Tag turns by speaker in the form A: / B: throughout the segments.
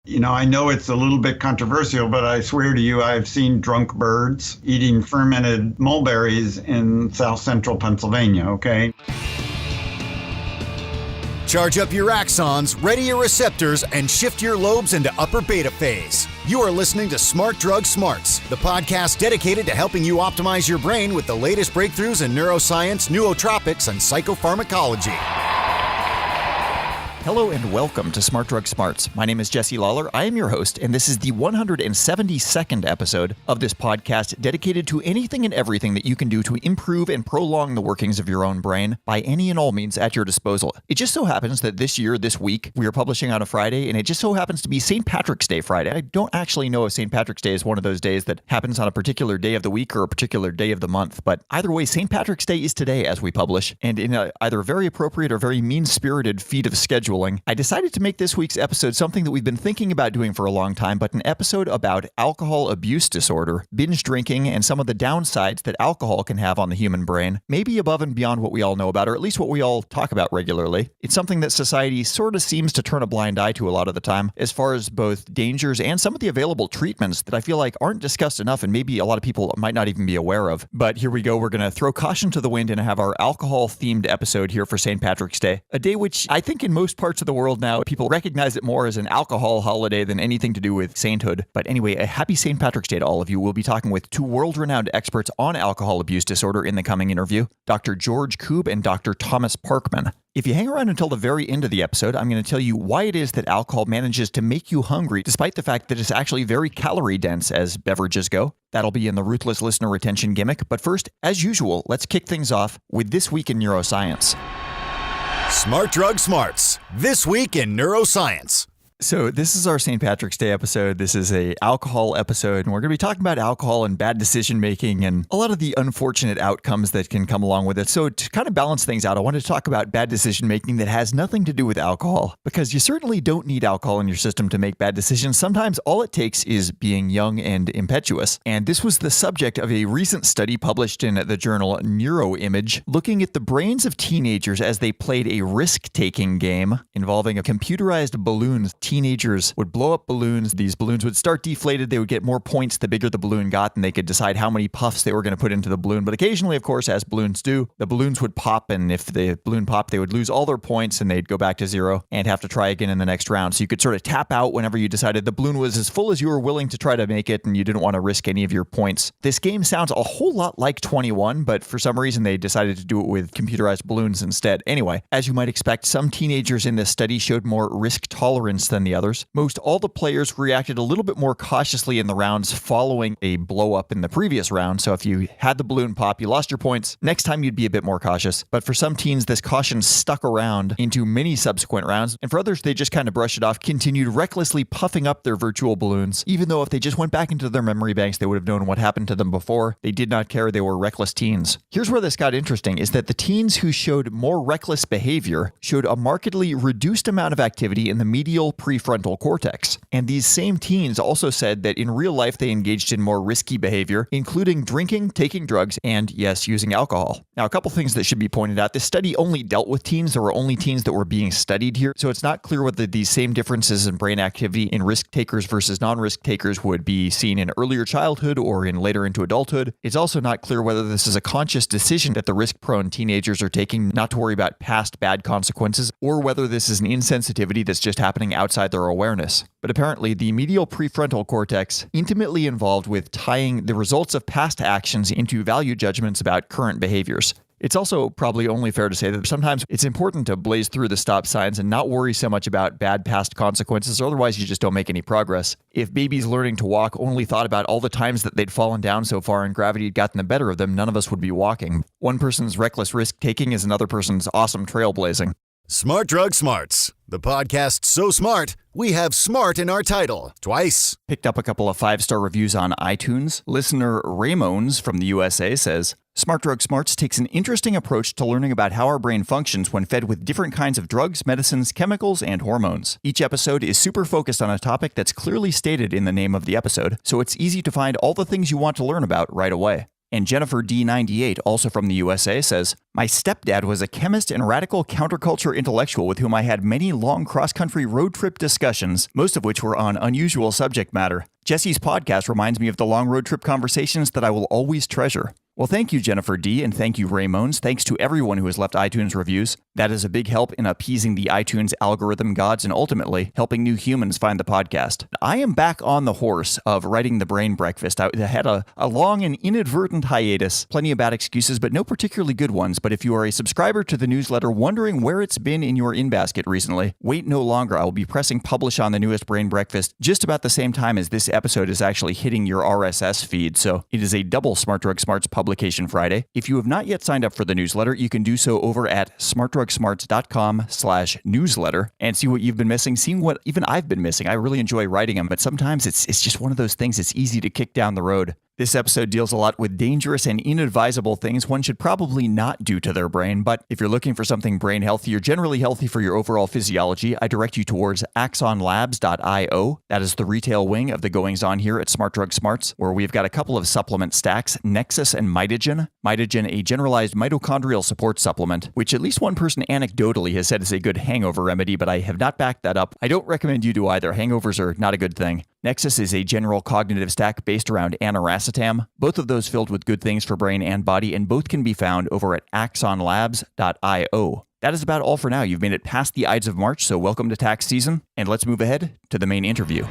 A: I know it's a little bit controversial, but I swear to you, I've seen drunk birds eating fermented mulberries in south central Pennsylvania, okay?
B: Charge up your axons, ready your receptors, and shift your lobes into upper beta phase. You are listening to Smart Drug Smarts, the podcast dedicated to helping you optimize your brain with the latest breakthroughs in neuroscience, nootropics, and psychopharmacology.
C: Hello and welcome to Smart Drug Smarts. My name is Jesse Lawler. I am your host, and this is the 172nd episode of this podcast dedicated to anything and everything that you can do to improve and prolong the workings of your own brain by any and all means at your disposal. It just so happens that this week, we are publishing on a Friday, and it just so happens to be St. Patrick's Day Friday. I don't actually know if St. Patrick's Day is one of those days that happens on a particular day of the week or a particular day of the month, but either way, St. Patrick's Day is today as we publish, and in either very appropriate or very mean-spirited feat of scheduling, I decided to make this week's episode something that we've been thinking about doing for a long time, but an episode about alcohol abuse disorder, binge drinking, and some of the downsides that alcohol can have on the human brain, maybe above and beyond what we all know about, or at least what we all talk about regularly. It's something that society sort of seems to turn a blind eye to a lot of the time, as far as both dangers and some of the available treatments that I feel like aren't discussed enough and maybe a lot of people might not even be aware of. But here we go. We're going to throw caution to the wind and have our alcohol-themed episode here for St. Patrick's Day, a day which I think in most parts of the world now, people recognize it more as an alcohol holiday than anything to do with sainthood. But anyway, a happy St. Patrick's Day to all of you. We'll be talking with two world-renowned experts on alcohol abuse disorder in the coming interview, Dr. George Koob and Dr. Thomas Parkman. If you hang around until the very end of the episode, I'm going to tell you why it is that alcohol manages to make you hungry, despite the fact that it's actually very calorie-dense as beverages go. That'll be in the Ruthless Listener Retention gimmick. But first, as usual, let's kick things off with This Week in Neuroscience.
B: Smart Drug Smarts, This Week in Neuroscience.
C: So this is our St. Patrick's Day episode. This is a alcohol episode, and we're going to be talking about alcohol and bad decision-making and a lot of the unfortunate outcomes that can come along with it. So to kind of balance things out, I wanted to talk about bad decision-making that has nothing to do with alcohol, because you certainly don't need alcohol in your system to make bad decisions. Sometimes all it takes is being young and impetuous. And this was the subject of a recent study published in the journal Neuroimage, looking at the brains of teenagers as they played a risk-taking game involving a computerized balloon. Teenagers would blow up balloons. These balloons would start deflated. They would get more points the bigger the balloon got, and they could decide how many puffs they were going to put into the balloon. But occasionally, of course, as balloons do, the balloons would pop, and if the balloon popped, they would lose all their points, and they'd go back to zero and have to try again in the next round. So you could sort of tap out whenever you decided the balloon was as full as you were willing to try to make it, and you didn't want to risk any of your points. This game sounds a whole lot like 21, but for some reason, they decided to do it with computerized balloons instead. Anyway, as you might expect, some teenagers in this study showed more risk tolerance than the others. Most all the players reacted a little bit more cautiously in the rounds following a blow up in the previous round. So if you had the balloon pop, you lost your points. Next time you'd be a bit more cautious. But for some teens, this caution stuck around into many subsequent rounds. And for others, they just kind of brushed it off, continued recklessly puffing up their virtual balloons. Even though if they just went back into their memory banks, they would have known what happened to them before. They did not care. They were reckless teens. Here's where this got interesting, is that the teens who showed more reckless behavior showed a markedly reduced amount of activity in the medial prefrontal cortex. And these same teens also said that in real life they engaged in more risky behavior, including drinking, taking drugs, and yes, using alcohol. Now, a couple things that should be pointed out. This study only dealt with teens. There were only teens that were being studied here. So it's not clear whether these same differences in brain activity in risk takers versus non-risk takers would be seen in earlier childhood or in later into adulthood. It's also not clear whether this is a conscious decision that the risk-prone teenagers are taking not to worry about past bad consequences, or whether this is an insensitivity that's just happening outside their awareness. But apparently, the medial prefrontal cortex intimately involved with tying the results of past actions into value judgments about current behaviors. It's also probably only fair to say that sometimes it's important to blaze through the stop signs and not worry so much about bad past consequences, or otherwise you just don't make any progress. If babies learning to walk only thought about all the times that they'd fallen down so far and gravity had gotten the better of them, none of us would be walking. One person's reckless risk-taking is another person's awesome trailblazing.
B: Smart Drug Smarts, the podcast so smart, we have smart in our title, twice.
C: Picked up a couple of 5-star reviews on iTunes. Listener Ramones from the USA says, Smart Drug Smarts takes an interesting approach to learning about how our brain functions when fed with different kinds of drugs, medicines, chemicals, and hormones. Each episode is super focused on a topic that's clearly stated in the name of the episode, so it's easy to find all the things you want to learn about right away. And Jennifer D98, also from the USA, says, my stepdad was a chemist and radical counterculture intellectual with whom I had many long cross-country road trip discussions, most of which were on unusual subject matter. Jesse's podcast reminds me of the long road trip conversations that I will always treasure. Well, thank you, Jennifer D., and thank you, Raymones. Thanks to everyone who has left iTunes reviews. That is a big help in appeasing the iTunes algorithm gods and ultimately helping new humans find the podcast. I am back on the horse of writing the Brain Breakfast. I had a long and inadvertent hiatus. Plenty of bad excuses, but no particularly good ones. But if you are a subscriber to the newsletter wondering where it's been in your in-basket recently, wait no longer. I will be pressing publish on the newest Brain Breakfast just about the same time as this episode is actually hitting your RSS feed. So it is a double Smart Drug Smarts Publication Friday. If you have not yet signed up for the newsletter, you can do so over at smartdrugsmarts.com/newsletter and see what you've been missing, seeing what even I've been missing. I really enjoy writing them, but sometimes it's just one of those things that's easy to kick down the road. This episode deals a lot with dangerous and inadvisable things one should probably not do to their brain, but if you're looking for something brain healthy or generally healthy for your overall physiology, I direct you towards axonlabs.io. That is the retail wing of the goings-on here at Smart Drug Smarts, where we've got a couple of supplement stacks, Nexus and Mitogen. Mitogen, a generalized mitochondrial support supplement, which at least one person anecdotally has said is a good hangover remedy, but I have not backed that up. I don't recommend you do either. Hangovers are not a good thing. Nexus is a general cognitive stack based around aniracetam, both of those filled with good things for brain and body, and both can be found over at axonlabs.io. That is about all for now. You've made it past the Ides of March, so welcome to tax season, and let's move ahead to the main interview.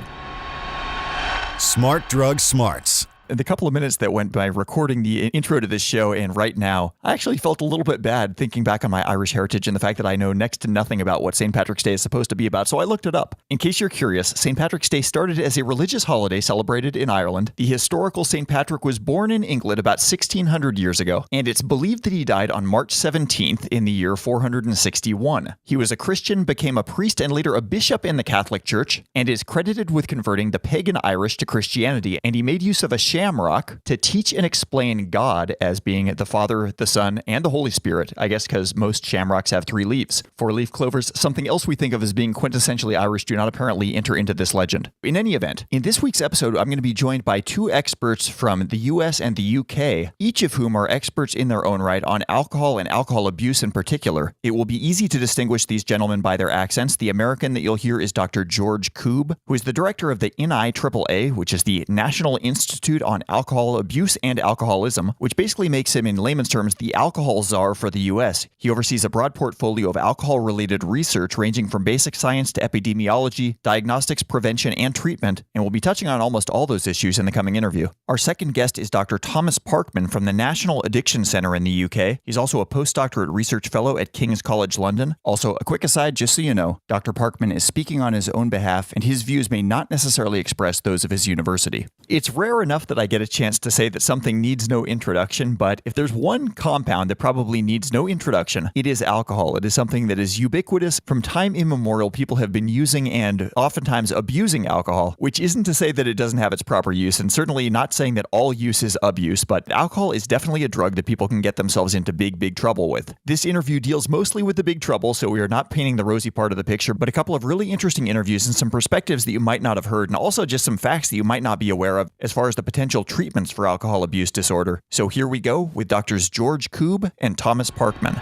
B: Smart Drug Smarts.
C: The couple of minutes that went by recording the intro to this show and right now, I actually felt a little bit bad thinking back on my Irish heritage and the fact that I know next to nothing about what St. Patrick's Day is supposed to be about, so I looked it up. In case you're curious, St. Patrick's Day started as a religious holiday celebrated in Ireland. The historical St. Patrick was born in England about 1600 years ago, and it's believed that he died on March 17th in the year 461. He was a Christian, became a priest, and later a bishop in the Catholic Church, and is credited with converting the pagan Irish to Christianity, and he made use of a shamrock to teach and explain God as being the Father, the Son, and the Holy Spirit, I guess because most shamrocks have 3 leaves. 4-leaf clovers, something else we think of as being quintessentially Irish, do not apparently enter into this legend. In any event, in this week's episode, I'm going to be joined by 2 experts from the US and the UK, each of whom are experts in their own right on alcohol and alcohol abuse in particular. It will be easy to distinguish these gentlemen by their accents. The American that you'll hear is Dr. George Koob, who is the director of the NIAAA, which is the National Institute on Alcohol Abuse and Alcoholism, which basically makes him, in layman's terms, the alcohol czar for the U.S. He oversees a broad portfolio of alcohol-related research ranging from basic science to epidemiology, diagnostics, prevention, and treatment, and we'll be touching on almost all those issues in the coming interview. Our second guest is Dr. Thomas Parkman from the National Addiction Centre in the UK. He's also a postdoctorate research fellow at King's College London. Also, a quick aside, just so you know, Dr. Parkman is speaking on his own behalf, and his views may not necessarily express those of his university. It's rare enough that I get a chance to say that something needs no introduction, but if there's one compound that probably needs no introduction, it is alcohol. It is something that is ubiquitous. From time immemorial, people have been using and oftentimes abusing alcohol, which isn't to say that it doesn't have its proper use, and certainly not saying that all use is abuse, but alcohol is definitely a drug that people can get themselves into big trouble with. This interview deals mostly with the big trouble, so we are not painting the rosy part of the picture, but a couple of really interesting interviews and some perspectives that you might not have heard, and also just some facts that you might not be aware of as far as the potential treatments for alcohol abuse disorder. So here we go with Drs. George Koob and Thomas Parkman.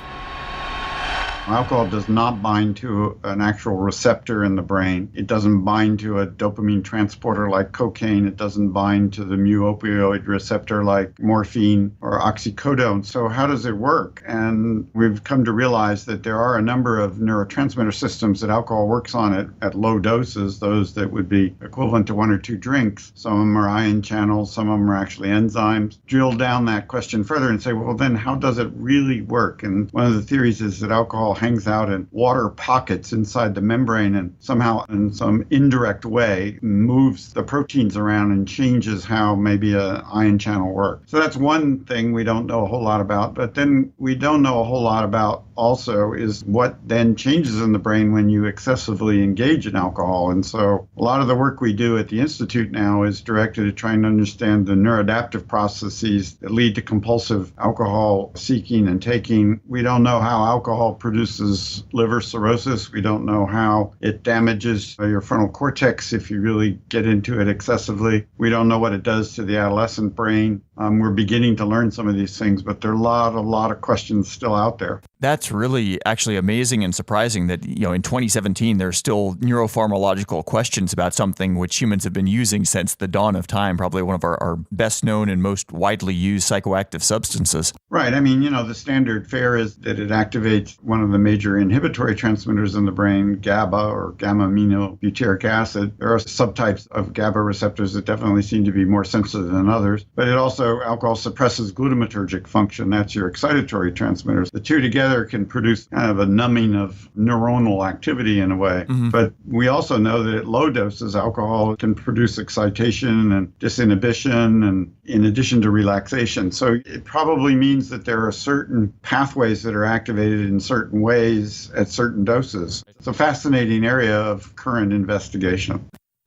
A: Alcohol does not bind to an actual receptor in the brain. It doesn't bind to a dopamine transporter like cocaine. It doesn't bind to the mu-opioid receptor like morphine or oxycodone. So how does it work? And we've come to realize that there are a number of neurotransmitter systems that alcohol works on at low doses, those that would be equivalent to 1 or 2 drinks. Some of them are ion channels, some of them are actually enzymes. Drill down that question further and say, well, then how does it really work? And one of the theories is that alcohol hangs out in water pockets inside the membrane and somehow in some indirect way moves the proteins around and changes how maybe an ion channel works. So that's one thing we don't know a whole lot about. But then we don't know a whole lot about also is what then changes in the brain when you excessively engage in alcohol. And so a lot of the work we do at the Institute now is directed at trying to understand the neuroadaptive processes that lead to compulsive alcohol seeking and taking. We don't know how alcohol produces produces liver cirrhosis. We don't know how it damages your frontal cortex if you really get into it excessively. We don't know what it does to the adolescent brain. We're beginning to learn some of these things, but there are a lot of questions still out there.
C: That's really actually amazing and surprising that, in 2017, there's still neuropharmacological questions about something which humans have been using since the dawn of time, probably one of our best known and most widely used psychoactive substances.
A: Right. I mean, the standard fare is that it activates one of the major inhibitory transmitters in the brain, GABA or gamma-aminobutyric acid. There are subtypes of GABA receptors that definitely seem to be more sensitive than others, but it also alcohol suppresses glutamatergic function. That's your excitatory transmitters. The two together can produce kind of a numbing of neuronal activity in a way. Mm-hmm. But we also know that at low doses, alcohol can produce excitation and disinhibition, and in addition to relaxation. So it probably means that there are certain pathways that are activated in certain ways at certain doses. It's a fascinating area of current investigation.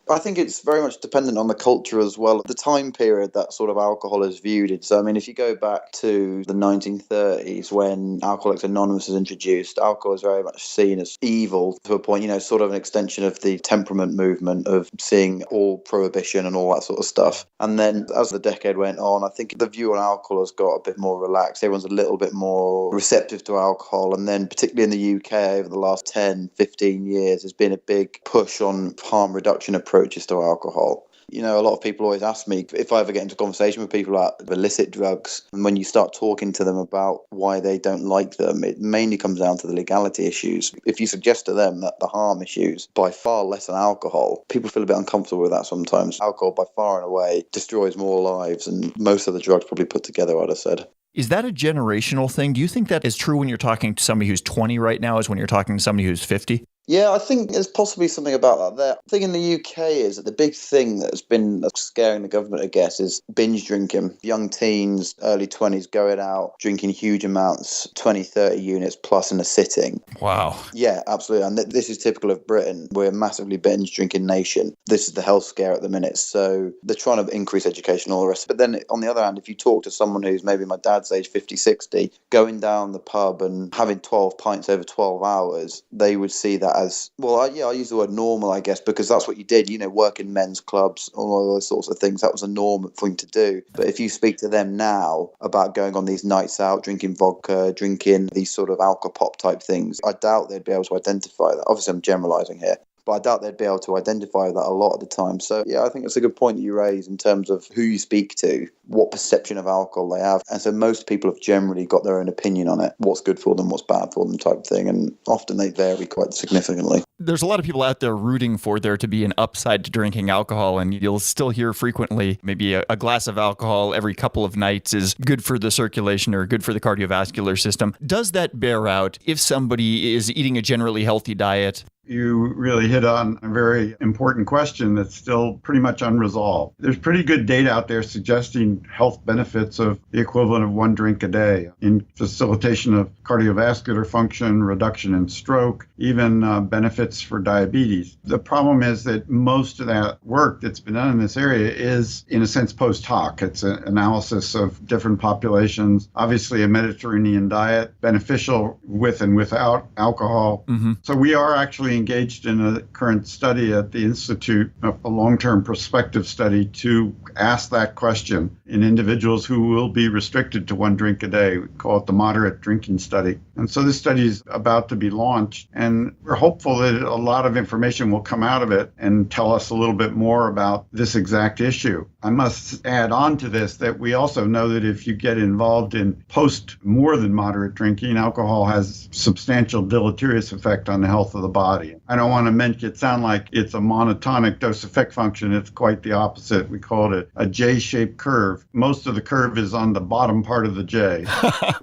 D: I think it's very much dependent on the culture as well, the time period that sort of alcohol is viewed. So, I mean, if you go back to the 1930s when Alcoholics Anonymous was introduced, alcohol is very much seen as evil to a point, sort of an extension of the temperament movement of seeing all prohibition and all that sort of stuff. And then as the decade went on, I think the view on alcohol has got a bit more relaxed. Everyone's a little bit more receptive to alcohol. And then particularly in the UK over the last 10, 15 years, there's been a big push on harm reduction approaches to alcohol. A lot of people always ask me if I ever get into conversation with people about illicit drugs, and when you start talking to them about why they don't like them, it mainly comes down to the legality issues. If you suggest to them that the harm issues by far less than alcohol, people feel a bit uncomfortable with that sometimes. Alcohol by far and away destroys more lives than most of the drugs probably put together, I'd have said.
C: Is that a generational thing? Do you think that is true when you're talking to somebody who's 20 right now as when you're talking to somebody who's 50?
D: Yeah, I think there's possibly something about that there. The thing in the UK is that the big thing that's been scaring the government, I guess, is binge drinking. Young teens, early 20s going out, drinking huge amounts, 20, 30 units plus in a sitting.
C: Wow.
D: Yeah, absolutely. And this is typical of Britain. We're a massively binge drinking nation. This is the health scare at the minute. So they're trying to increase education and all the rest. But then on the other hand, if you talk to someone who's maybe my dad's age, 50, 60, going down the pub and having 12 pints over 12 hours, they would see that as, well, I use the word normal, I guess, because that's what you did, work in men's clubs, all those sorts of things. That was a norm thing to do. But if you speak to them now about going on these nights out, drinking vodka, drinking these sort of alcohol pop type things, I doubt they'd be able to identify that. Obviously, I'm generalizing here, but I doubt they'd be able to identify that a lot of the time. So, yeah, I think it's a good point that you raise in terms of who you speak to, what perception of alcohol they have. And so most people have generally got their own opinion on it, what's good for them, what's bad for them type of thing. And often they vary quite significantly.
C: There's a lot of people out there rooting for there to be an upside to drinking alcohol, and you'll still hear frequently maybe a glass of alcohol every couple of nights is good for the circulation or good for the cardiovascular system. Does that bear out if somebody is eating a generally healthy diet?
A: You really hit on a very important question that's still pretty much unresolved. There's pretty good data out there suggesting health benefits of the equivalent of one drink a day in facilitation of cardiovascular function, reduction in stroke, even benefits for diabetes. The problem is that most of that work that's been done in this area is, in a sense, post hoc. It's an analysis of different populations. Obviously, a Mediterranean diet, beneficial with and without alcohol. Mm-hmm. So we are actually engaged in a current study at the Institute, a long-term prospective study to ask that question in individuals who will be restricted to one drink a day. We call it the moderate drinking study. And so this study is about to be launched, and we're hopeful that a lot of information will come out of it and tell us a little bit more about this exact issue. I must add on to this that we also know that if you get involved in post more than moderate drinking, alcohol has substantial deleterious effect on the health of the body. I don't want to make it sound like it's a monotonic dose effect function. It's quite the opposite. We call it a J-shaped curve. Most of the curve is on the bottom part of the J.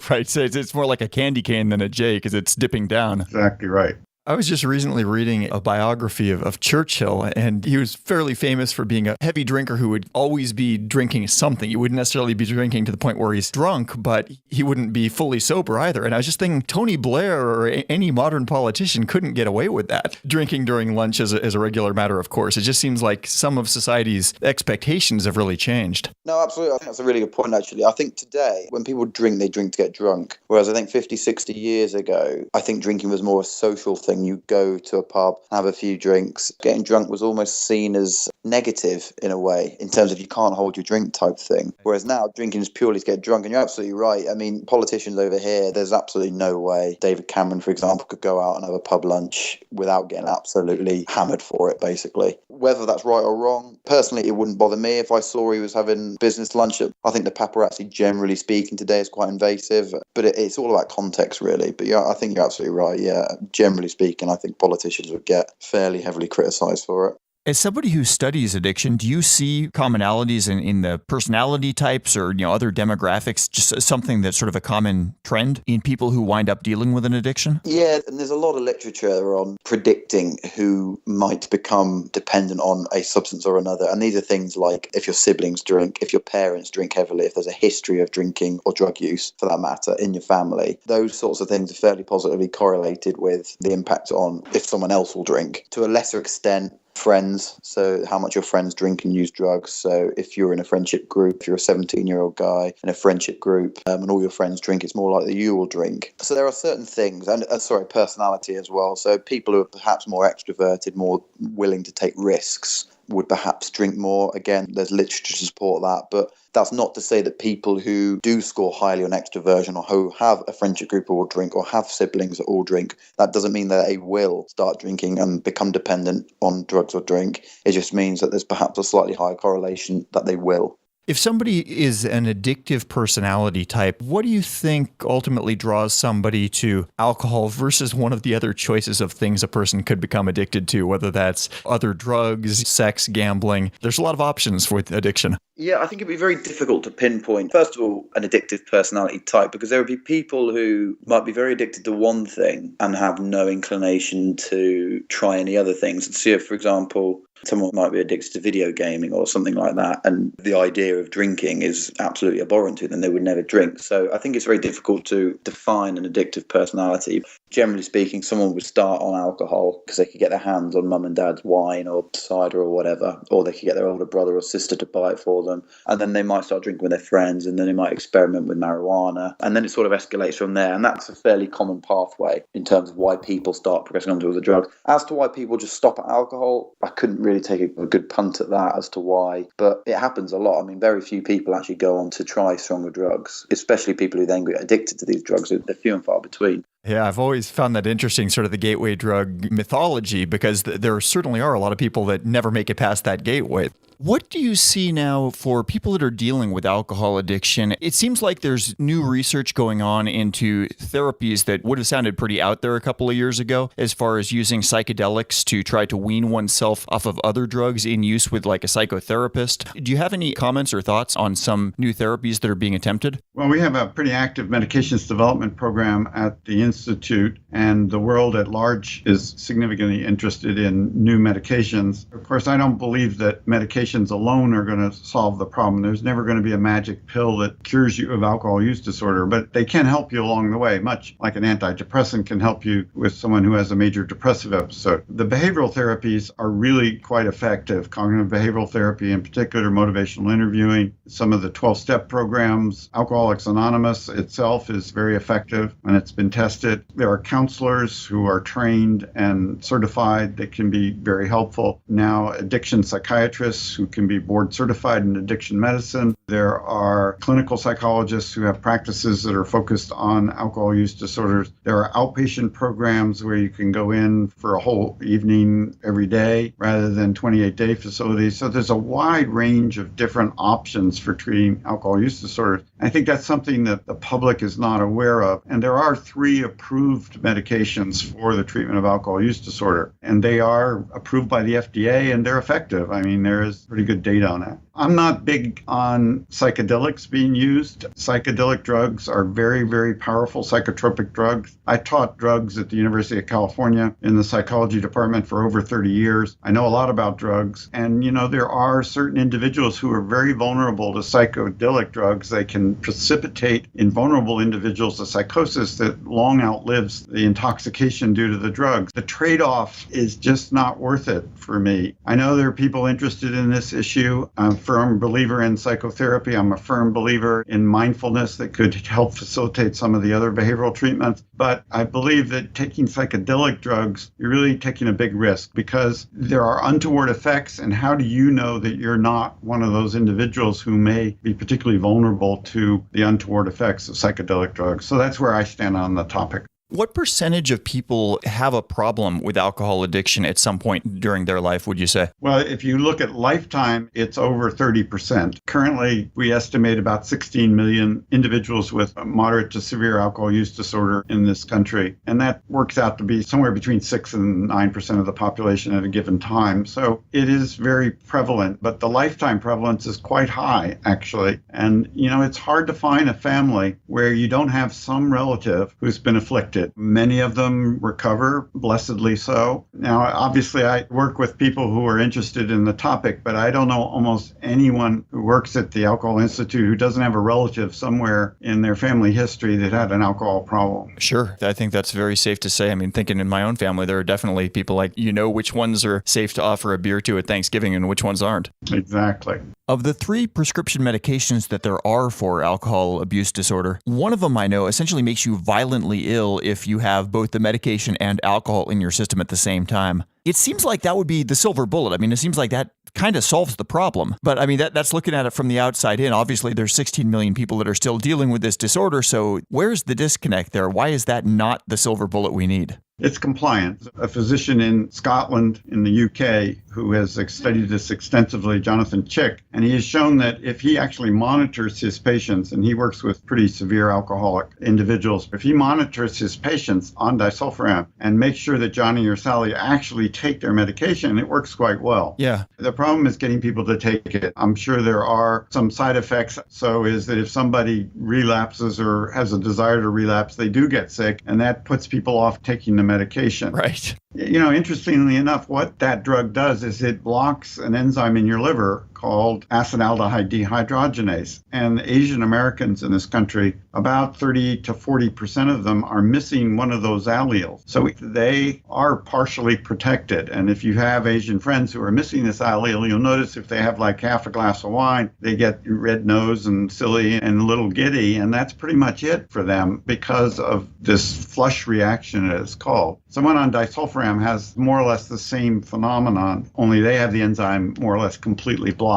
C: Right. So it's more like a candy cane than a J because it's dipping down.
A: Exactly right.
C: I was just recently reading a biography of Churchill, and he was fairly famous for being a heavy drinker who would always be drinking something. He wouldn't necessarily be drinking to the point where he's drunk, but he wouldn't be fully sober either. And I was just thinking Tony Blair or any modern politician couldn't get away with that. Drinking during lunch is a regular matter, of course. It just seems like some of society's expectations have really changed.
D: No, absolutely. I think that's a really good point, actually. I think today, when people drink, they drink to get drunk. Whereas I think 50, 60 years ago, I think drinking was more a social thing. You go to a pub, have a few drinks. Getting drunk was almost seen as negative in a way, in terms of you can't hold your drink type thing. Whereas now, drinking is purely to get drunk. And you're absolutely right. I mean, politicians over here, there's absolutely no way David Cameron, for example, could go out and have a pub lunch without getting absolutely hammered for it, basically. Whether that's right or wrong, personally, it wouldn't bother me if I saw he was having business lunch. I think the paparazzi, generally speaking, today is quite invasive, but it's all about context, really. But yeah, I think you're absolutely right. Yeah, generally speaking, I think politicians would get fairly heavily criticised for it.
C: As somebody who studies addiction, do you see commonalities in the personality types or other demographics, just something that's sort of a common trend in people who wind up dealing with an addiction?
D: Yeah, and there's a lot of literature on predicting who might become dependent on a substance or another. And these are things like if your siblings drink, if your parents drink heavily, if there's a history of drinking or drug use, for that matter, in your family. Those sorts of things are fairly positively correlated with the impact on if someone else will drink. To a lesser extent, friends, so how much your friends drink and use drugs. So if you're in a friendship group, if you're a 17-year-old guy in a friendship group and all your friends drink, it's more likely you will drink. So there are certain things, and personality as well. So people who are perhaps more extroverted, more willing to take risks, would perhaps drink more. Again, there's literature to support that, but that's not to say that people who do score highly on extroversion or who have a friendship group who all drink or have siblings that all drink, that doesn't mean that they will start drinking and become dependent on drugs or drink. It just means that there's perhaps a slightly higher correlation that they will.
C: If somebody is an addictive personality type, what do you think ultimately draws somebody to alcohol versus one of the other choices of things a person could become addicted to, whether that's other drugs, sex, gambling? There's a lot of options with addiction.
D: Yeah, I think it'd be very difficult to pinpoint, first of all, an addictive personality type, because there would be people who might be very addicted to one thing and have no inclination to try any other things. So, for example, someone might be addicted to video gaming or something like that, and the idea of drinking is absolutely abhorrent to them. They would never drink. So I think it's very difficult to define an addictive personality. Generally speaking, someone would start on alcohol because they could get their hands on mum and dad's wine or cider or whatever, or they could get their older brother or sister to buy it for them. And then they might start drinking with their friends, and then they might experiment with marijuana. And then it sort of escalates from there. And that's a fairly common pathway in terms of why people start progressing onto other drugs. As to why people just stop at alcohol, I couldn't really take a good punt at that as to why. But it happens a lot. I mean, very few people actually go on to try stronger drugs, especially people who then get addicted to these drugs. They're few and far between.
C: Yeah, I've always found that interesting, sort of the gateway drug mythology, because there certainly are a lot of people that never make it past that gateway. What do you see now for people that are dealing with alcohol addiction? It seems like there's new research going on into therapies that would have sounded pretty out there a couple of years ago, as far as using psychedelics to try to wean oneself off of other drugs in use with like a psychotherapist. Do you have any comments or thoughts on some new therapies that are being attempted?
A: Well, we have a pretty active medications development program at the Institute, and the world at large is significantly interested in new medications. Of course, I don't believe that medications alone are going to solve the problem. There's never going to be a magic pill that cures you of alcohol use disorder, but they can help you along the way, much like an antidepressant can help you with someone who has a major depressive episode. The behavioral therapies are really quite effective. Cognitive behavioral therapy in particular, motivational interviewing, some of the 12-step programs. Alcoholics Anonymous itself is very effective when it's been tested. There are counselors who are trained and certified that can be very helpful. Now, addiction psychiatrists who can be board certified in addiction medicine. There are clinical psychologists who have practices that are focused on alcohol use disorders. There are outpatient programs where you can go in for a whole evening every day rather than 28-day facilities. So there's a wide range of different options for treating alcohol use disorders. I think that's something that the public is not aware of. And there are 3 approved medications for the treatment of alcohol use disorder, and they are approved by the FDA and they're effective. I mean, there is pretty good data on that. I'm not big on psychedelics being used. Psychedelic drugs are very, very powerful psychotropic drugs. I taught drugs at the University of California in the psychology department for over 30 years. I know a lot about drugs. And, there are certain individuals who are very vulnerable to psychedelic drugs. They can precipitate in vulnerable individuals a psychosis that long outlives the intoxication due to the drugs. The trade-off is just not worth it for me. I know there are people interested in this issue. I'm a firm believer in psychotherapy. I'm a firm believer in mindfulness that could help facilitate some of the other behavioral treatments. But I believe that taking psychedelic drugs, you're really taking a big risk because there are untoward effects. And how do you know that you're not one of those individuals who may be particularly vulnerable to the untoward effects of psychedelic drugs? So that's where I stand on the topic.
C: What percentage of people have a problem with alcohol addiction at some point during their life, would you say?
A: Well, if you look at lifetime, it's over 30%. Currently, we estimate about 16 million individuals with a moderate to severe alcohol use disorder in this country. And that works out to be somewhere between 6 and 9% of the population at a given time. So it is very prevalent, but the lifetime prevalence is quite high, actually. And, it's hard to find a family where you don't have some relative who's been afflicted. Many of them recover, blessedly so. Now, obviously, I work with people who are interested in the topic, but I don't know almost anyone who works at the Alcohol Institute who doesn't have a relative somewhere in their family history that had an alcohol problem.
C: Sure. I think that's very safe to say. I mean, thinking in my own family, there are definitely people like, which ones are safe to offer a beer to at Thanksgiving and which ones aren't.
A: Exactly.
C: Of the 3 prescription medications that there are for alcohol abuse disorder, one of them I know essentially makes you violently ill if you have both the medication and alcohol in your system at the same time. It seems like that would be the silver bullet. I mean, it seems like that kind of solves the problem. But I mean, that's looking at it from the outside in. Obviously, there's 16 million people that are still dealing with this disorder. So where's the disconnect there? Why is that not the silver bullet we need?
A: It's compliance. A physician in Scotland, in the UK, who has studied this extensively, Jonathan Chick, and he has shown that if he actually monitors his patients, and he works with pretty severe alcoholic individuals, if he monitors his patients on disulfiram and makes sure that Johnny or Sally actually take their medication, it works quite well.
C: Yeah.
A: The problem is getting people to take it. I'm sure there are some side effects. So is that if somebody relapses or has a desire to relapse, they do get sick, and that puts people off taking the medication.
C: Right.
A: Interestingly enough, what that drug does is it blocks an enzyme in your liver called acetaldehyde dehydrogenase. And Asian Americans in this country, about 30 to 40% of them are missing one of those alleles. So they are partially protected. And if you have Asian friends who are missing this allele, you'll notice if they have like half a glass of wine, they get red nose and silly and a little giddy. And that's pretty much it for them because of this flush reaction, it is called. Someone on disulfiram has more or less the same phenomenon, only they have the enzyme more or less completely blocked.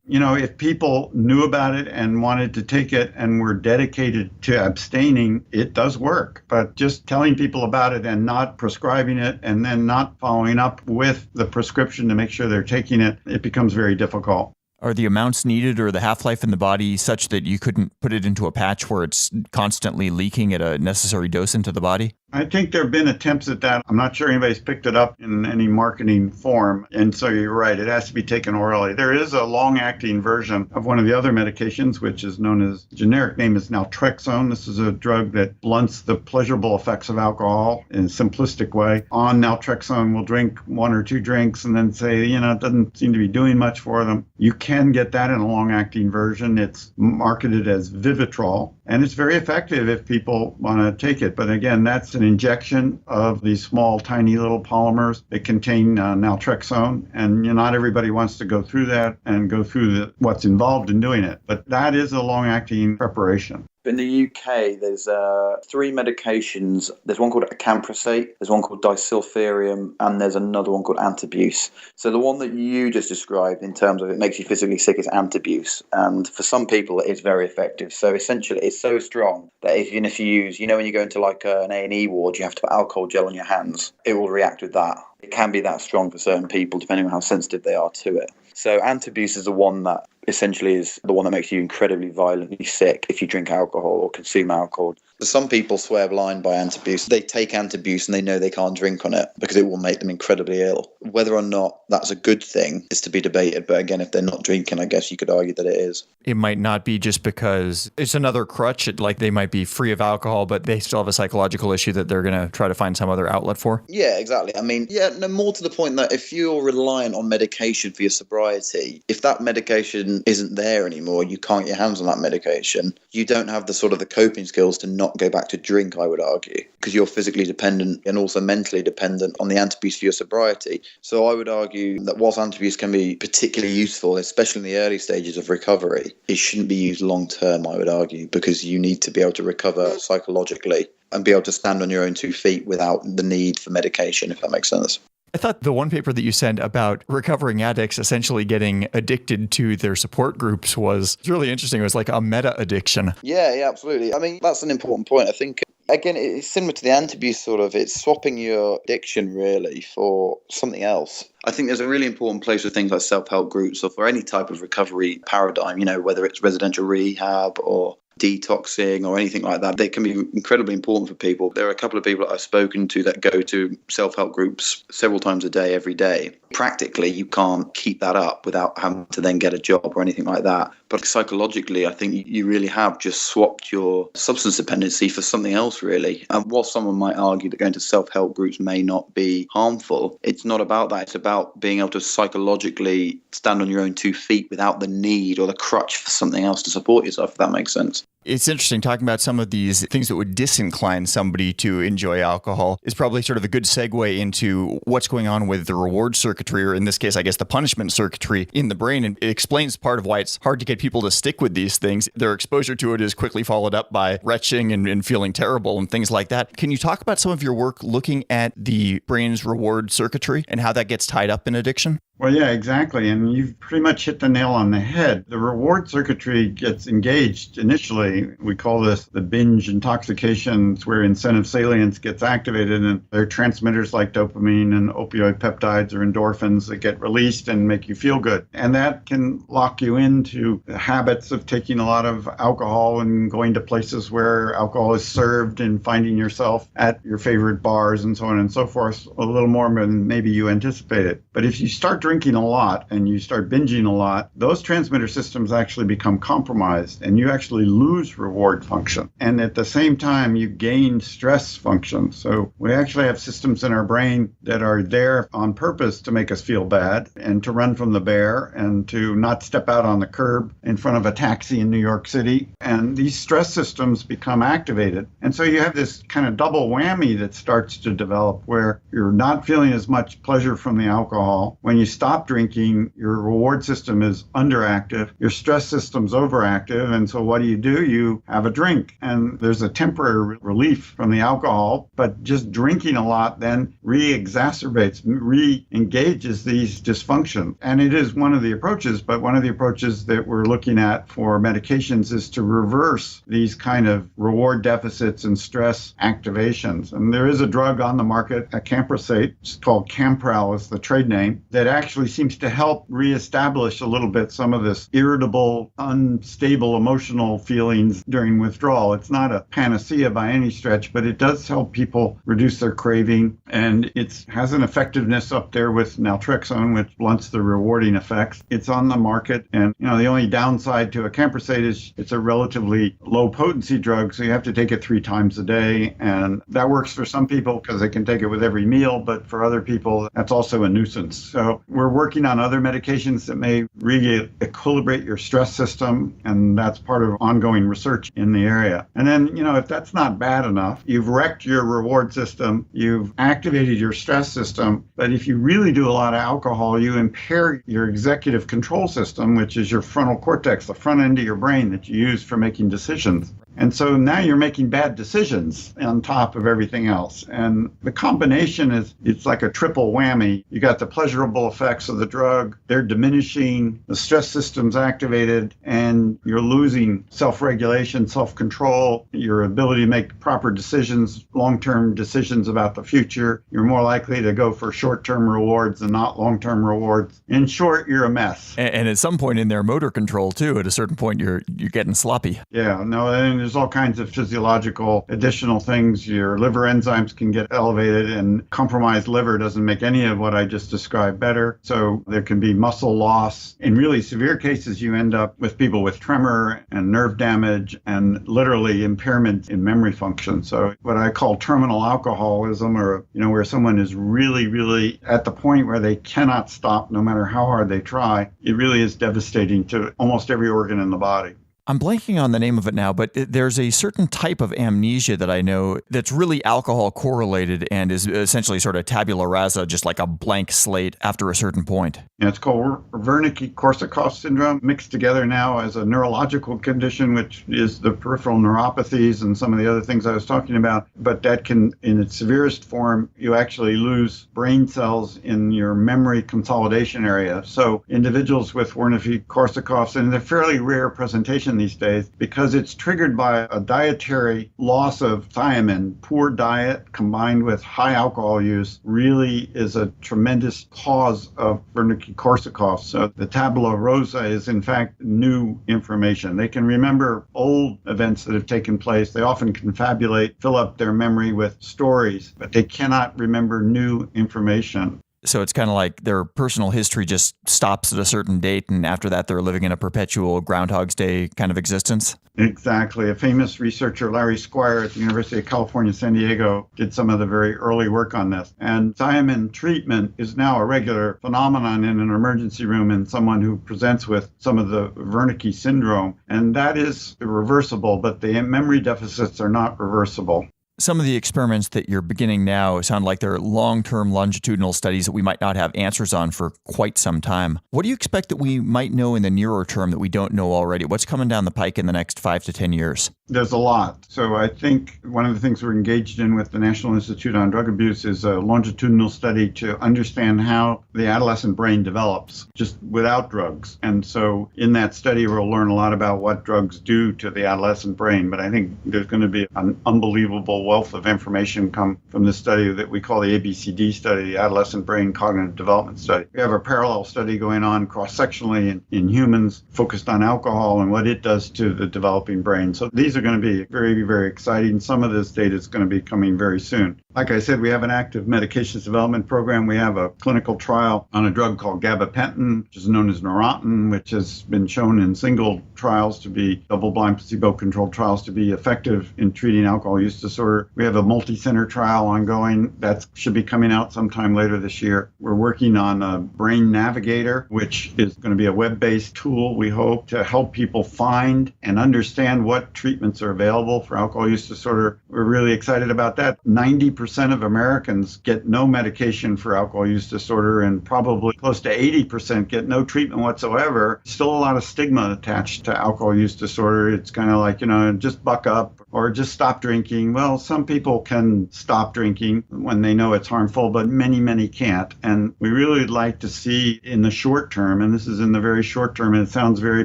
A: If people knew about it and wanted to take it and were dedicated to abstaining, it does work. But just telling people about it and not prescribing it and then not following up with the prescription to make sure they're taking it, it becomes very difficult.
C: Are the amounts needed or the half-life in the body such that you couldn't put it into a patch where it's constantly leaking at a necessary dose into the body?
A: I think there have been attempts at that. I'm not sure anybody's picked it up in any marketing form. And so you're right, it has to be taken orally. There is a long-acting version of one of the other medications, which is known as, generic name is naltrexone. This is a drug that blunts the pleasurable effects of alcohol in a simplistic way. On naltrexone, we'll drink 1 or 2 drinks and then say, it doesn't seem to be doing much for them. You can get that in a long-acting version. It's marketed as Vivitrol, and it's very effective if people want to take it. But again, that's an injection of these small, tiny little polymers that contain naltrexone, and not everybody wants to go through that and go through what's involved in doing it. But that is a long-acting preparation.
D: In the UK, there's 3 medications. There's one called acamprosate, there's one called disulfiram, and there's another one called antabuse. So the one that you just described in terms of it makes you physically sick is antabuse. And for some people, it is very effective. So essentially, it's so strong that even if you use, when you go into like an A&E ward, you have to put alcohol gel on your hands. It will react with that. It can be that strong for certain people, depending on how sensitive they are to it. So antabuse is the one that essentially is the one that makes you incredibly violently sick if you drink alcohol or consume alcohol. Some people swear blind by antabuse. They take antabuse and they know they can't drink on it because it will make them incredibly ill. Whether or not that's a good thing is to be debated. But again, if they're not drinking, I guess you could argue that it is.
C: It might not be just because it's another crutch. Like they might be free of alcohol, but they still have a psychological issue that they're going to try to find some other outlet for.
D: Yeah, exactly. I mean, no more to the point that if you're reliant on medication for your sobriety, if that medication isn't there anymore, you can't get your hands on that medication, you don't have the sort of the coping skills to not go back to drink, I would argue, because you're physically dependent and also mentally dependent on the antabuse for your sobriety. So I would argue that whilst antabuse can be particularly useful, especially in the early stages of recovery, it shouldn't be used long term, I would argue, because you need to be able to recover psychologically and be able to stand on your own 2 feet without the need for medication, if that makes sense.
C: I thought the one paper that you sent about recovering addicts essentially getting addicted to their support groups was really interesting. It was like a meta addiction.
D: Yeah, absolutely. I mean, that's an important point. I think, again, it's similar to the antabuse sort of. It's swapping your addiction really for something else. I think there's a really important place for things like self-help groups or for any type of recovery paradigm, whether it's residential rehab or detoxing or anything like that. They can be incredibly important for people. There are a couple of people that I've spoken to that go to self-help groups several times a day, every day. Practically, you can't keep that up without having to then get a job or anything like that. But psychologically, I think you really have just swapped your substance dependency for something else, really. And while someone might argue that going to self-help groups may not be harmful, it's not about that. It's about being able to psychologically stand on your own 2 feet without the need or the crutch for something else to support yourself, if that makes sense.
C: It's interesting talking about some of these things that would disincline somebody to enjoy alcohol is probably sort of a good segue into what's going on with the reward circuitry, or in this case, I guess the punishment circuitry in the brain. And it explains part of why it's hard to get people to stick with these things. Their exposure to it is quickly followed up by retching and feeling terrible and things like that. Can you talk about some of your work looking at the brain's reward circuitry and how that gets tied up in addiction?
A: Well, yeah, exactly. And you've pretty much hit the nail on the head. The reward circuitry gets engaged initially. We call this the binge intoxications, where incentive salience gets activated, and there are transmitters like dopamine and opioid peptides or endorphins that get released and make you feel good. And that can lock you into the habits of taking a lot of alcohol and going to places where alcohol is served and finding yourself at your favorite bars and so on and so forth, a little more than maybe you anticipated. But if you start drinking a lot and you start binging a lot, those transmitter systems actually become compromised and you actually lose reward function. And at the same time, you gain stress function. So we actually have systems in our brain that are there on purpose to make us feel bad and to run from the bear and to not step out on the curb in front of a taxi in New York City. And these stress systems become activated. And so you have this kind of double whammy that starts to develop where you're not feeling as much pleasure from the alcohol. When you stop drinking, your reward system is underactive, your stress system's overactive, and so what do? You have a drink, and there's a temporary relief from the alcohol, but just drinking a lot then re-exacerbates, re-engages these dysfunctions. And it is one of the approaches, but one of the approaches that we're looking at for medications is to reverse these kind of reward deficits and stress activations. And there is a drug on the market, a camprosate, it's called Campral is the trade name, that actually seems to help reestablish a little bit some of this irritable, unstable emotional feelings during withdrawal. It's not a panacea by any stretch, but it does help people reduce their craving, and it has an effectiveness up there with naltrexone, which blunts the rewarding effects. It's on the market, and the only downside to a camprosate is it's a relatively low potency drug, so you have to take it 3 times a day, and that works for some people because they can take it with every meal, but for other people, that's also a nuisance. So we're working on other medications that may re-equilibrate your stress system, and that's part of ongoing research in the area. And then, if that's not bad enough, you've wrecked your reward system, you've activated your stress system, but if you really do a lot of alcohol, you impair your executive control system, which is your frontal cortex, the front end of your brain that you use for making decisions. And so now you're making bad decisions on top of everything else. And the combination it's like a triple whammy. You got the pleasurable effects of the drug, they're diminishing, the stress system's activated, and you're losing self-regulation, self-control, your ability to make proper decisions, long-term decisions about the future. You're more likely to go for short-term rewards and not long-term rewards. In short, you're a mess.
C: And at some point in there, motor control too. At a certain point, you're getting sloppy.
A: Yeah, no, and there's all kinds of physiological additional things. Your liver enzymes can get elevated, and compromised liver doesn't make any of what I just described better. So there can be muscle loss. In really severe cases, you end up with people with tremor and nerve damage and literally impairment in memory function. So what I call terminal alcoholism, or where someone is really, really at the point where they cannot stop no matter how hard they try, it really is devastating to almost every organ in the body.
C: I'm blanking on the name of it now, but there's a certain type of amnesia that I know that's really alcohol correlated and is essentially sort of tabula rasa, just like a blank slate after a certain point.
A: Yeah, it's called Wernicke-Korsakoff syndrome, mixed together now as a neurological condition, which is the peripheral neuropathies and some of the other things I was talking about. But that can, in its severest form, you actually lose brain cells in your memory consolidation area. So individuals with Wernicke-Korsakoff, and they're fairly rare presentation these days, because it's triggered by a dietary loss of thiamine. Poor diet combined with high alcohol use really is a tremendous cause of Wernicke-Korsakoff. So the tabula rasa is in fact new information. They can remember old events that have taken place. They often confabulate, fill up their memory with stories, but they cannot remember new information.
C: So it's kind of like their personal history just stops at a certain date, and after that they're living in a perpetual Groundhog's Day kind of existence?
A: Exactly. A famous researcher, Larry Squire at the University of California, San Diego, did some of the very early work on this. And thiamine treatment is now a regular phenomenon in an emergency room in someone who presents with some of the Wernicke syndrome. And that is reversible, but the memory deficits are not reversible.
C: Some of the experiments that you're beginning now sound like they're long-term longitudinal studies that we might not have answers on for quite some time. What do you expect that we might know in the nearer term that we don't know already? What's coming down the pike in the next 5 to 10 years?
A: There's a lot. So I think one of the things we're engaged in with the National Institute on Drug Abuse is a longitudinal study to understand how the adolescent brain develops just without drugs. And so in that study, we'll learn a lot about what drugs do to the adolescent brain. But I think there's going to be an unbelievable wealth of information come from this study that we call the ABCD study, the Adolescent Brain Cognitive Development Study. We have a parallel study going on cross-sectionally in humans focused on alcohol and what it does to the developing brain. So these are going to be very, very exciting. Some of this data is going to be coming very soon. Like I said, we have an active medications development program. We have a clinical trial on a drug called gabapentin, which is known as Neurontin, which has been shown in single trials to be double-blind placebo-controlled trials to be effective in treating alcohol use disorder. We have a multi-center trial ongoing that should be coming out sometime later this year. We're working on a brain navigator, which is going to be a web-based tool, we hope, to help people find and understand what treatments are available for alcohol use disorder. We're really excited about that. 90% of Americans get no medication for alcohol use disorder, and probably close to 80% get no treatment whatsoever. Still a lot of stigma attached to alcohol use disorder. It's kind of like, just buck up or just stop drinking. Well, some people can stop drinking when they know it's harmful, but many, many can't. And we really would like to see in the short term, and this is in the very short term, and it sounds very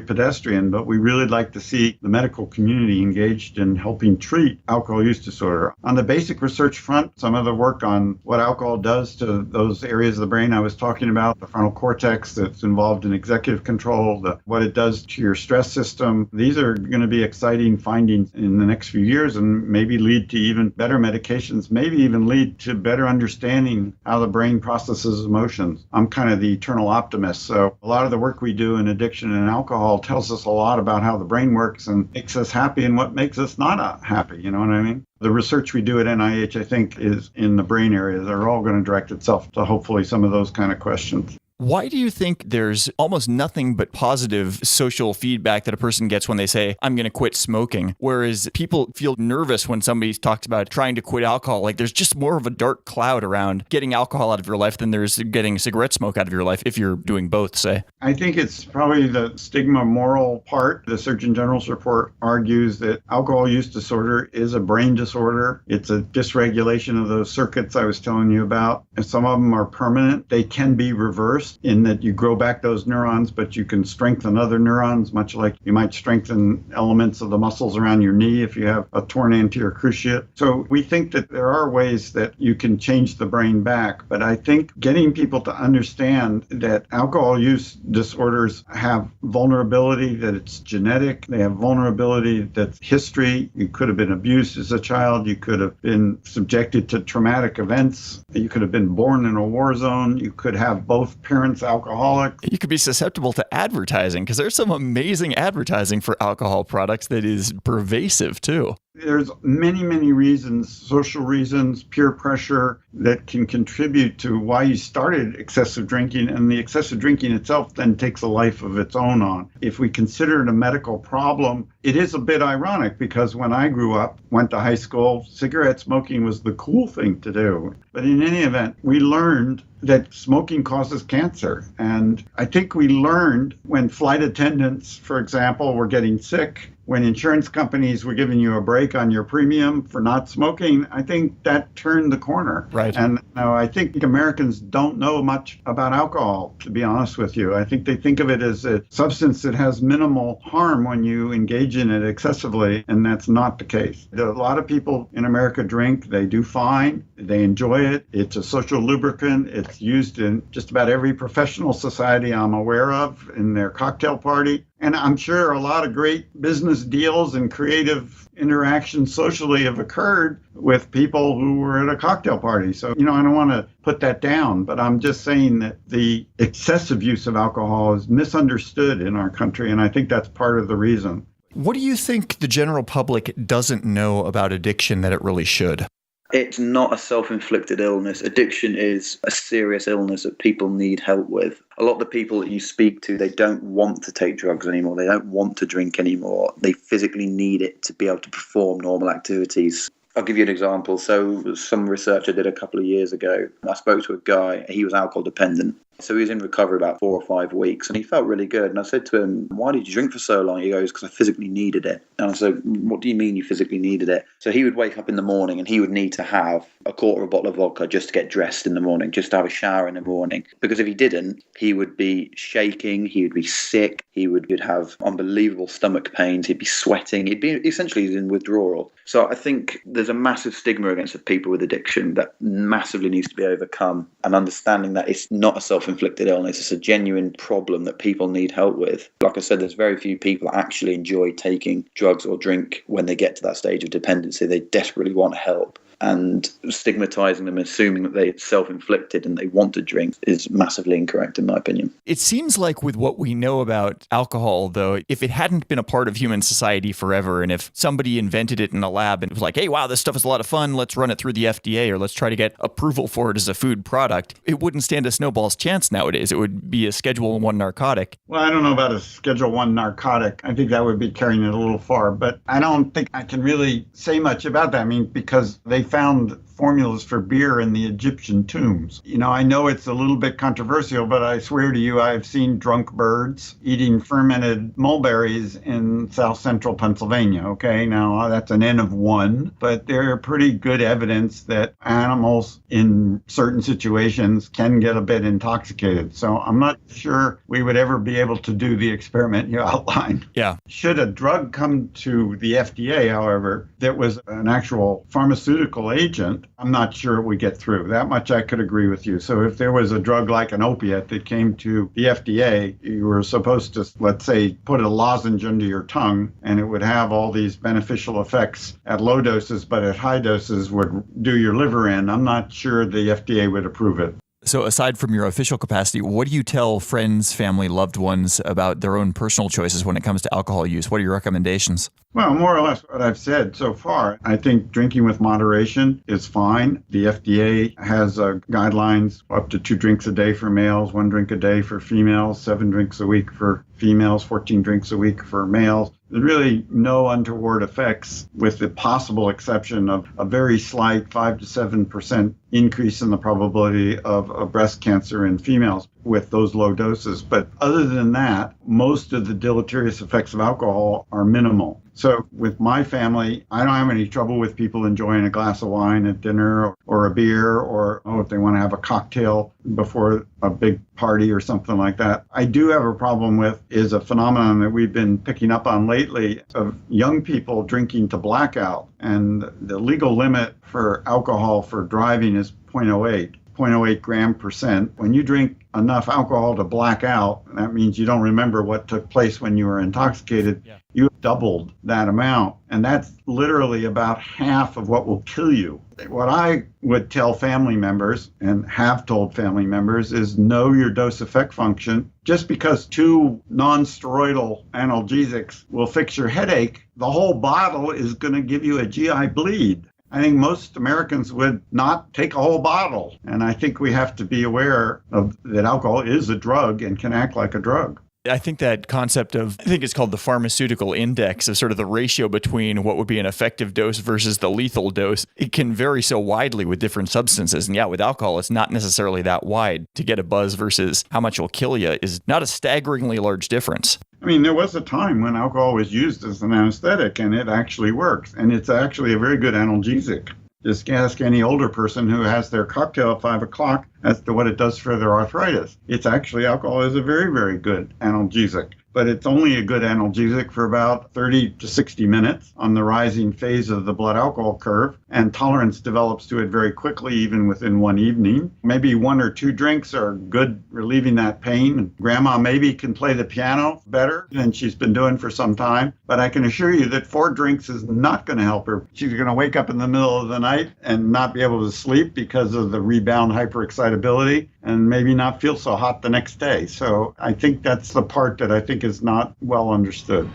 A: pedestrian, but we really like to see the medical community engaged in helping treat alcohol use disorder. On the basic research front, some of the work on what alcohol does to those areas of the brain I was talking about, the frontal cortex that's involved in executive control, what it does to your stress system. These are going to be exciting findings in the next few years and maybe lead to even better medications, maybe even lead to better understanding how the brain processes emotions. I'm kind of the eternal optimist. So a lot of the work we do in addiction and alcohol tells us a lot about how the brain works and makes us happy and what makes us not happy. You know what I mean? The research we do at NIH, I think, is in the brain area. They're all going to direct itself to hopefully some of those kind of questions.
C: Why do you think there's almost nothing but positive social feedback that a person gets when they say, I'm going to quit smoking? Whereas people feel nervous when somebody talks about trying to quit alcohol. Like there's just more of a dark cloud around getting alcohol out of your life than there's getting cigarette smoke out of your life if you're doing both, say.
A: I think it's probably the stigma moral part. The Surgeon General's report argues that alcohol use disorder is a brain disorder. It's a dysregulation of those circuits I was telling you about. And some of them are permanent. They can be reversed in that you grow back those neurons, but you can strengthen other neurons, much like you might strengthen elements of the muscles around your knee if you have a torn anterior cruciate. So we think that there are ways that you can change the brain back. But I think getting people to understand that alcohol use disorders have vulnerability, that it's genetic, they have vulnerability that's history. You could have been abused as a child, you could have been subjected to traumatic events, you could have been born in a war zone, you could have both parents alcoholics.
C: You could be susceptible to advertising because there's some amazing advertising for alcohol products that is pervasive too.
A: There's many, many reasons, social reasons, peer pressure that can contribute to why you started excessive drinking, and the excessive drinking itself then takes a life of its own on. If we consider it a medical problem, it is a bit ironic because when I grew up, went to high school, cigarette smoking was the cool thing to do. But in any event, we learned that smoking causes cancer. And I think we learned when flight attendants, for example, were getting sick, when insurance companies were giving you a break on your premium for not smoking, I think that turned the corner.
C: Right.
A: And now I think Americans don't know much about alcohol, to be honest with you. I think they think of it as a substance that has minimal harm when you engage in it excessively, and that's not the case. A lot of people in America drink. They do fine. They enjoy it. It's a social lubricant. It's used in just about every professional society I'm aware of in their cocktail party. And I'm sure a lot of great business deals and creative interactions socially have occurred with people who were at a cocktail party. So, I don't want to put that down, but I'm just saying that the excessive use of alcohol is misunderstood in our country, and I think that's part of the reason.
C: What do you think the general public doesn't know about addiction that it really should?
D: It's not a self-inflicted illness. Addiction is a serious illness that people need help with. A lot of the people that you speak to, they don't want to take drugs anymore. They don't want to drink anymore. They physically need it to be able to perform normal activities. I'll give you an example. So some research I did a couple of years ago, I spoke to a guy, he was alcohol dependent. So he was in recovery about 4 or 5 weeks and he felt really good. And I said to him, why did you drink for so long? He goes, because I physically needed it. And I said, what do you mean you physically needed it? So he would wake up in the morning and he would need to have a quarter of a bottle of vodka just to get dressed in the morning, just to have a shower in the morning. Because if he didn't, he would be shaking, he would be sick, he'd have unbelievable stomach pains, he'd be sweating, he'd be essentially in withdrawal. So I think there's a massive stigma against people with addiction that massively needs to be overcome, and understanding that it's not a self-inflicted illness, it's a genuine problem that people need help with. Like I said, there's very few people that actually enjoy taking drugs or drink when they get to that stage of dependency. They desperately want help. And stigmatizing them, assuming that they're self-inflicted and they want to drink is massively incorrect, in my opinion.
C: It seems like with what we know about alcohol, though, if it hadn't been a part of human society forever, and if somebody invented it in a lab and it was like, hey, wow, this stuff is a lot of fun, let's run it through the FDA or let's try to get approval for it as a food product, it wouldn't stand a snowball's chance nowadays. It would be a Schedule 1 narcotic.
A: Well, I don't know about a Schedule 1 narcotic. I think that would be carrying it a little far, but I don't think I can really say much about that. I mean, because they found formulas for beer in the Egyptian tombs. I know it's a little bit controversial, but I swear to you, I've seen drunk birds eating fermented mulberries in south central Pennsylvania. Okay, now that's an N of 1, but they're pretty good evidence that animals in certain situations can get a bit intoxicated. So I'm not sure we would ever be able to do the experiment you outlined.
C: Yeah.
A: Should a drug come to the FDA, however, that was an actual pharmaceutical agent, I'm not sure it would get through. That much I could agree with you. So if there was a drug like an opiate that came to the FDA, you were supposed to, let's say, put a lozenge under your tongue, and it would have all these beneficial effects at low doses, but at high doses would do your liver in. I'm not sure the FDA would approve it.
C: So aside from your official capacity, what do you tell friends, family, loved ones about their own personal choices when it comes to alcohol use? What are your recommendations?
A: Well, more or less what I've said so far. I think drinking with moderation is fine. The FDA has guidelines up to 2 drinks a day for males, 1 drink a day for females, 7 drinks a week for females, 14 drinks a week for males. There's really no untoward effects, with the possible exception of a very slight 5 to 7% increase in the probability of breast cancer in females with those low doses. But other than that, most of the deleterious effects of alcohol are minimal. So with my family, I don't have any trouble with people enjoying a glass of wine at dinner or a beer, or if they want to have a cocktail before a big party or something like that. I do have a problem with is a phenomenon that we've been picking up on lately of young people drinking to blackout. And the legal limit for alcohol for driving is 0.08 gram percent. When you drink enough alcohol to black out, that means you don't remember what took place when you were intoxicated. Yeah. You doubled that amount. And that's literally about half of what will kill you. What I would tell family members, and have told family members, is know your dose effect function. Just because 2 non-steroidal analgesics will fix your headache, the whole bottle is going to give you a GI bleed. I think most Americans would not take a whole bottle. And I think we have to be aware of that alcohol is a drug and can act like a drug.
C: I think that concept of, I think it's called the pharmaceutical index, of sort of the ratio between what would be an effective dose versus the lethal dose, it can vary so widely with different substances. And yeah, with alcohol, it's not necessarily that wide. To get a buzz versus how much will kill you is not a staggeringly large difference.
A: I mean, there was a time when alcohol was used as an anesthetic, and it actually works. And it's actually a very good analgesic. Just ask any older person who has their cocktail at 5 o'clock as to what it does for their arthritis. It's actually, alcohol is a very, very good analgesic. But it's only a good analgesic for about 30 to 60 minutes on the rising phase of the blood alcohol curve, and tolerance develops to it very quickly, even within one evening. Maybe 1 or 2 drinks are good relieving that pain. Grandma maybe can play the piano better than she's been doing for some time, but I can assure you that 4 drinks is not going to help her. She's going to wake up in the middle of the night and not be able to sleep because of the rebound hyperexcitability, and maybe not feel so hot the next day. So I think that's the part that I think is not well understood.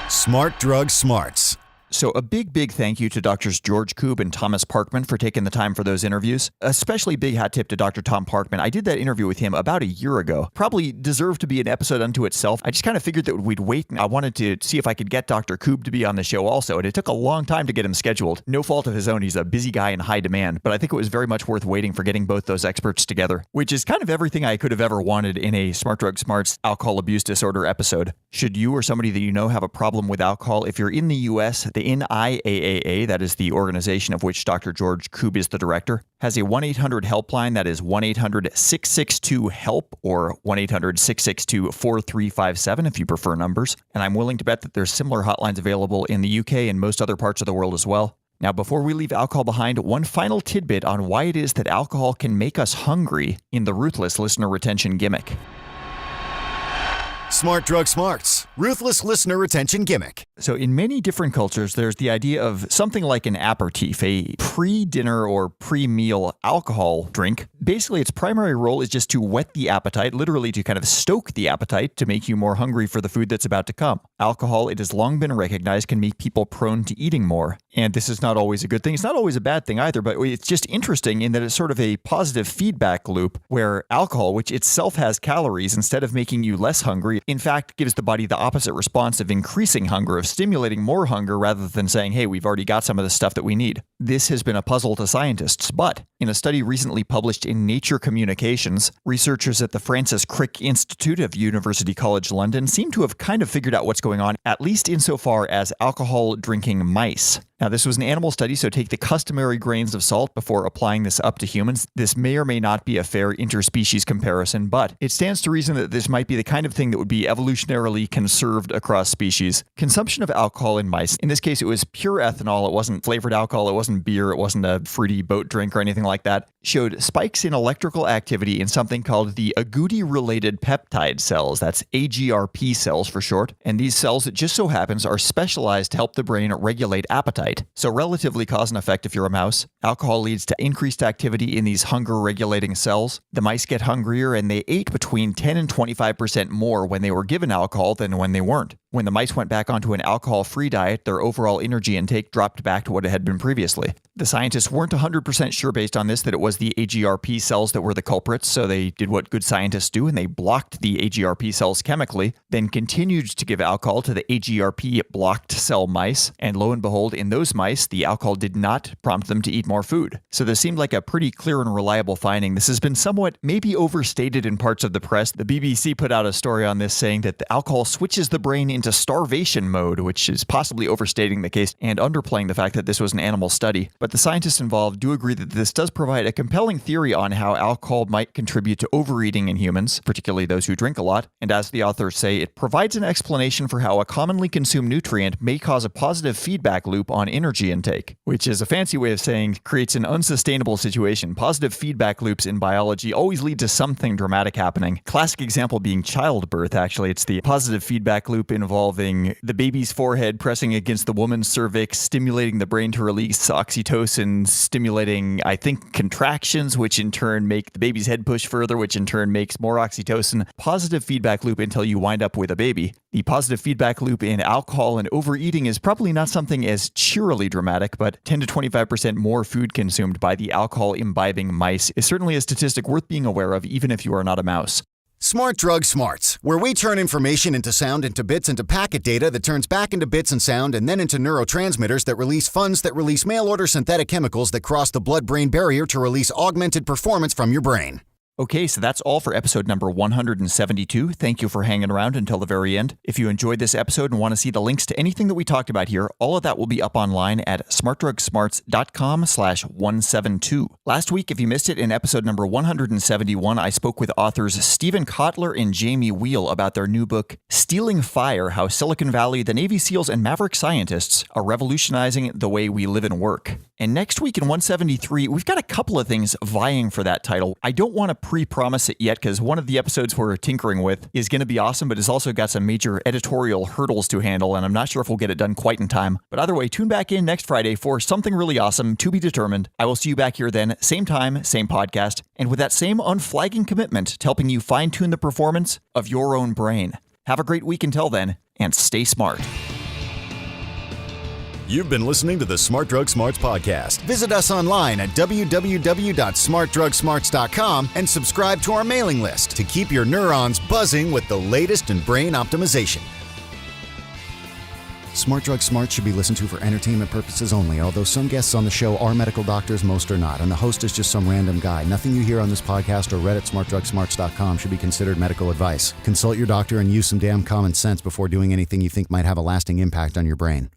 B: Smart Drug Smarts.
C: So a big thank you to Drs. George Koob and Thomas Parkman for taking the time for those interviews. Especially big hat tip to Dr. Tom Parkman. I did that interview with him about a year ago. Probably deserved to be an episode unto itself. I just kind of figured that we'd wait. I wanted to see if I could get Dr. Koob to be on the show also, and it took a long time to get him scheduled. No fault of his own. He's a busy guy in high demand, but I think it was very much worth waiting for getting both those experts together, which is kind of everything I could have ever wanted in a Smart Drug Smarts alcohol abuse disorder episode. Should you or somebody that you know have a problem with alcohol, if you're in the U.S., the NIAAA, that is the organization of which Dr. George Koob is the director, has a 1-800 helpline. That is 1-800-662-HELP or 1-800-662-4357 if you prefer numbers. And I'm willing to bet that there's similar hotlines available in the UK and most other parts of the world as well. Now, before we leave alcohol behind, one final tidbit on why it is that alcohol can make us hungry in the ruthless listener retention gimmick.
B: Smart Drug Smarts, ruthless listener retention gimmick.
C: So in many different cultures, there's the idea of something like an aperitif, a pre-dinner or pre-meal alcohol drink. Basically, its primary role is just to whet the appetite, literally to kind of stoke the appetite to make you more hungry for the food that's about to come. Alcohol, it has long been recognized, can make people prone to eating more. And this is not always a good thing. It's not always a bad thing either, but it's just interesting in that it's sort of a positive feedback loop where alcohol, which itself has calories, instead of making you less hungry, in fact, gives the body the opposite response of increasing hunger, of stimulating more hunger rather than saying, hey, we've already got some of the stuff that we need. This has been a puzzle to scientists, but in a study recently published in Nature Communications, researchers at the Francis Crick Institute of University College London seem to have kind of figured out what's going on, at least insofar as alcohol drinking mice. Now, this was an animal study, so take the customary grains of salt before applying this up to humans. This may or may not be a fair interspecies comparison, but it stands to reason that this might be the kind of thing that would be evolutionarily conserved across species. Consumption of alcohol in mice, in this case, it was pure ethanol. It wasn't flavored alcohol. It wasn't beer. It wasn't a fruity boat drink or anything like that. Showed spikes in electrical activity in something called the agouti-related peptide cells. That's AGRP cells for short. And these cells, it just so happens, are specialized to help the brain regulate appetite. appetite. So relatively cause and effect if you're a mouse. Alcohol leads to increased activity in these hunger-regulating cells. The mice get hungrier, and they ate between 10 and 25% more when they were given alcohol than when they weren't. When the mice went back onto an alcohol-free diet, their overall energy intake dropped back to what it had been previously. The scientists weren't 100% sure based on this that it was the AGRP cells that were the culprits, so they did what good scientists do, and they blocked the AGRP cells chemically, then continued to give alcohol to the AGRP-blocked cell mice, and lo and behold, in those mice, the alcohol did not prompt them to eat more food. So this seemed like a pretty clear and reliable finding. This has been somewhat maybe overstated in parts of the press. The BBC put out a story on this saying that the alcohol switches the brain into starvation mode, which is possibly overstating the case and underplaying the fact that this was an animal study. But the scientists involved do agree that this does provide a compelling theory on how alcohol might contribute to overeating in humans, particularly those who drink a lot. And as the authors say, it provides an explanation for how a commonly consumed nutrient may cause a positive feedback loop on energy intake, which is a fancy way of saying creates an unsustainable situation. Positive feedback loops in biology always lead to something dramatic happening. Classic example being childbirth, actually. It's the positive feedback loop involving the baby's forehead pressing against the woman's cervix, stimulating the brain to release oxytocin, stimulating, I think, contractions, which in turn make the baby's head push further, which in turn makes more oxytocin. Positive feedback loop until you wind up with a baby. The positive feedback loop in alcohol and overeating is probably not something as cheerily dramatic, but 10 to 25% more food consumed by the alcohol-imbibing mice is certainly a statistic worth being aware of, even if you are not a mouse.
B: Smart Drug Smarts, where we turn information into sound, into bits, into packet data that turns back into bits and sound, and then into neurotransmitters that release funds that release mail-order synthetic chemicals that cross the blood-brain barrier to release augmented performance from your brain.
C: Okay, so that's all for episode number 172. Thank you for hanging around until the very end. If you enjoyed this episode and want to see the links to anything that we talked about here, all of that will be up online at smartdrugsmarts.com/172. Last week, if you missed it, in episode number 171, I spoke with authors Stephen Kotler and Jamie Wheel about their new book, Stealing Fire: How Silicon Valley, the Navy SEALs, and Maverick Scientists Are Revolutionizing the Way We Live and Work. And next week in 173, we've got a couple of things vying for that title. I don't want to pre-promise it yet because one of the episodes we're tinkering with is going to be awesome, but it's also got some major editorial hurdles to handle, and I'm not sure if we'll get it done quite in time. But either way, tune back in next Friday for something really awesome to be determined. I will see you back here then, same time, same podcast, and with that same unflagging commitment to helping you fine-tune the performance of your own brain. Have a great week until then, and stay smart.
B: You've been listening to the Smart Drug Smarts podcast. Visit us online at www.smartdrugsmarts.com and subscribe to our mailing list to keep your neurons buzzing with the latest in brain optimization. Smart Drug Smarts should be listened to for entertainment purposes only, although some guests on the show are medical doctors, most are not, and the host is just some random guy. Nothing you hear on this podcast or read at smartdrugsmarts.com should be considered medical advice. Consult your doctor and use some damn common sense before doing anything you think might have a lasting impact on your brain.